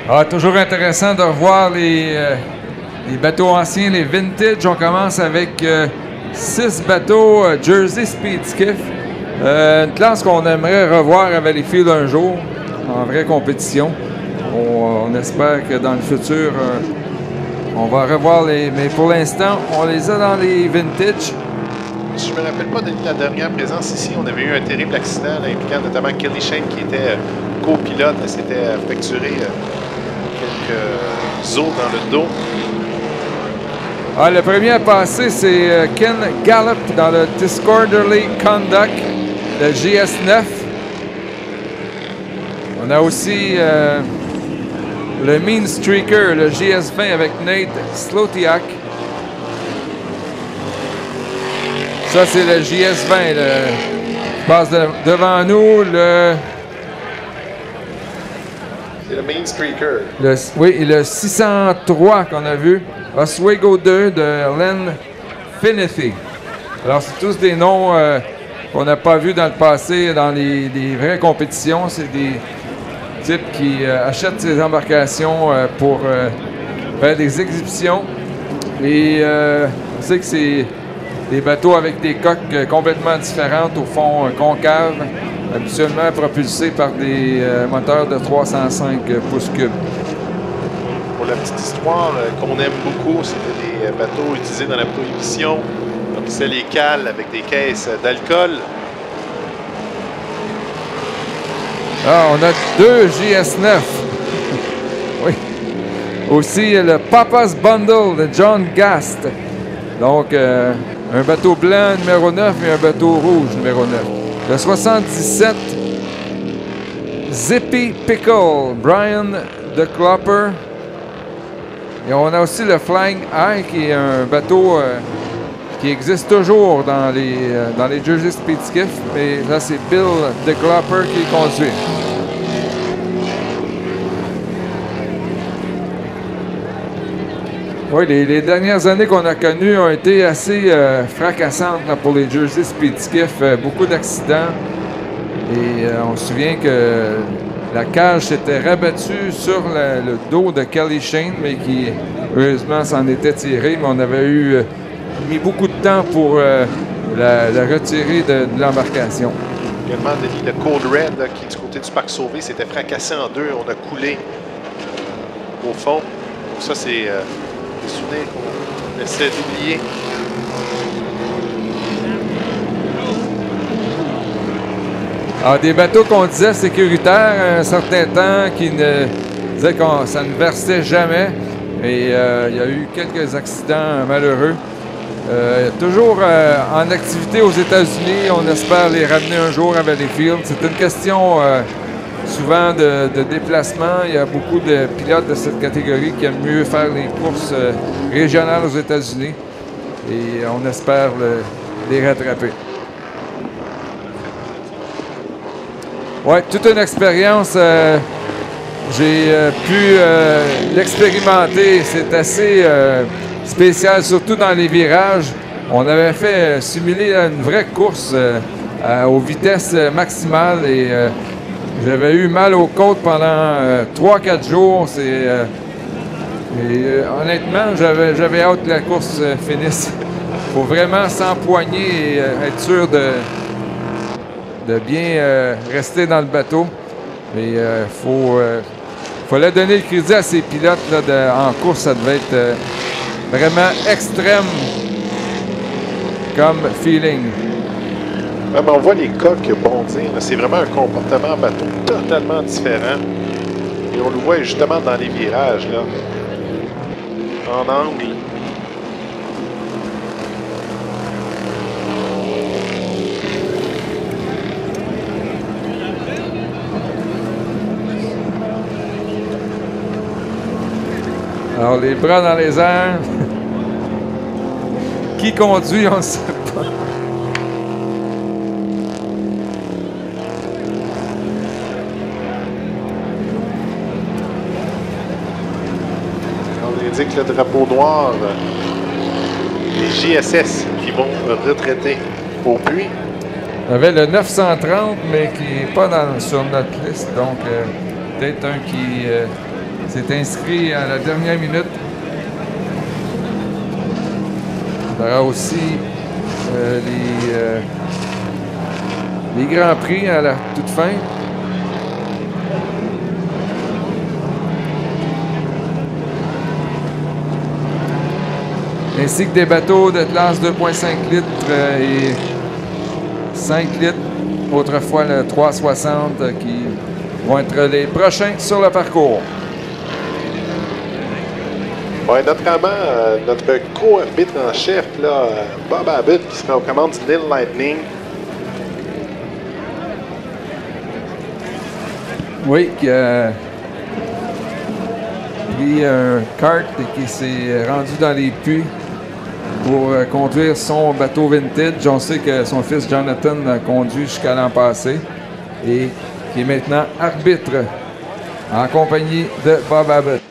Ah, toujours intéressant de revoir les bateaux anciens, les vintage. On commence avec 6 bateaux Jersey Speed Skiff. Une classe qu'on aimerait revoir à Valleyfield un jour, en vraie compétition. On espère que dans le futur, on va revoir les... Mais pour l'instant, on les a dans les vintage. Si je ne me rappelle pas de la dernière présence ici, on avait eu un terrible accident là, impliquant notamment Kelly Shane qui était copilote. Elle s'était fracturé quelques os dans le dos. Ah, le premier à passer, c'est Ken Gallup dans le Disorderly Conduct, le GS9. On a aussi le Mean Streaker, le GS20 avec Nate Slotiak. Ça, c'est le GS20. Je passe devant nous le... C'est le Mean Streaker. Oui, le 603 qu'on a vu. Oswego 2 de Len Finethy. Alors, c'est tous des noms qu'on n'a pas vus dans le passé dans les vraies compétitions. C'est des types qui achètent ces embarcations pour faire des exhibitions. Et on sait que c'est des bateaux avec des coques complètement différentes, au fond concave, habituellement propulsés par des moteurs de 305 pouces cubes. Pour la petite histoire qu'on aime beaucoup, c'était des bateaux utilisés dans la prohibition. Donc, c'est les cales avec des caisses d'alcool. Ah, on a 2 GS9. Oui. Aussi, le Papa's Bundle de John Gast. Donc, un bateau blanc numéro 9 et un bateau rouge numéro 9. Le 77, Zippy Pickle, Brian de Clopper. Et on a aussi le Flying Eye, qui est un bateau qui existe toujours dans les Jersey Speed Skiff. Mais là, c'est Bill de Clopper qui conduit. Oui, les dernières années qu'on a connues ont été assez fracassantes là, pour les Jersey Speed Skiff. Beaucoup d'accidents. Et on se souvient que la cage s'était rabattue sur le dos de Kelly Shane, mais qui, heureusement, s'en était tiré. Mais on avait mis beaucoup de temps pour la retirer de l'embarcation. Également, Denis, le Code Red, là, qui du côté du Parc Sauvé, s'était fracassé en deux. On a coulé au fond. Donc ça, c'est des souvenirs qu'on essaie d'oublier. Alors, des bateaux qu'on disait sécuritaires un certain temps, qui disaient que ça ne versait jamais. Et il y a eu quelques accidents malheureux. Toujours en activité aux États-Unis. On espère les ramener un jour à Valleyfield. C'est une question souvent de déplacement. Il y a beaucoup de pilotes de cette catégorie qui aiment mieux faire les courses régionales aux États-Unis. Et on espère les rattraper. Oui, toute une expérience. J'ai pu l'expérimenter. C'est assez spécial, surtout dans les virages. On avait fait simuler une vraie course aux vitesses maximales et j'avais eu mal aux côtes pendant 3-4 jours. Honnêtement, j'avais hâte que la course finisse. Il faut vraiment s'empoigner et être sûr de bien rester dans le bateau. Mais fallait donner le crédit à ces pilotes là, en course. Ça devait être vraiment extrême comme feeling. Ouais, mais on voit les coques bondir. C'est vraiment un comportement en bateau totalement différent. Et on le voit justement dans les virages, là, en angle. Alors, les bras dans les airs. Qui conduit, on ne sait pas. On indique le drapeau noir. Les GSS qui vont retraiter au puits. Il y avait le 930, mais qui n'est pas sur notre liste. Donc, peut-être un qui s'est inscrit à la dernière minute. Il y aura aussi les Grands Prix à la toute fin. Ainsi que des bateaux de classe 2,5 litres et 5 litres. Autrefois le 360 qui vont être les prochains sur le parcours. Oui, notamment notre co-arbitre en chef, là, Bob Abbott, qui sera aux commandes du Lille Lightning. Oui, qui a pris un kart et qui s'est rendu dans les puits pour conduire son bateau vintage. On sait que son fils Jonathan a conduit jusqu'à l'an passé et qui est maintenant arbitre en compagnie de Bob Abbott.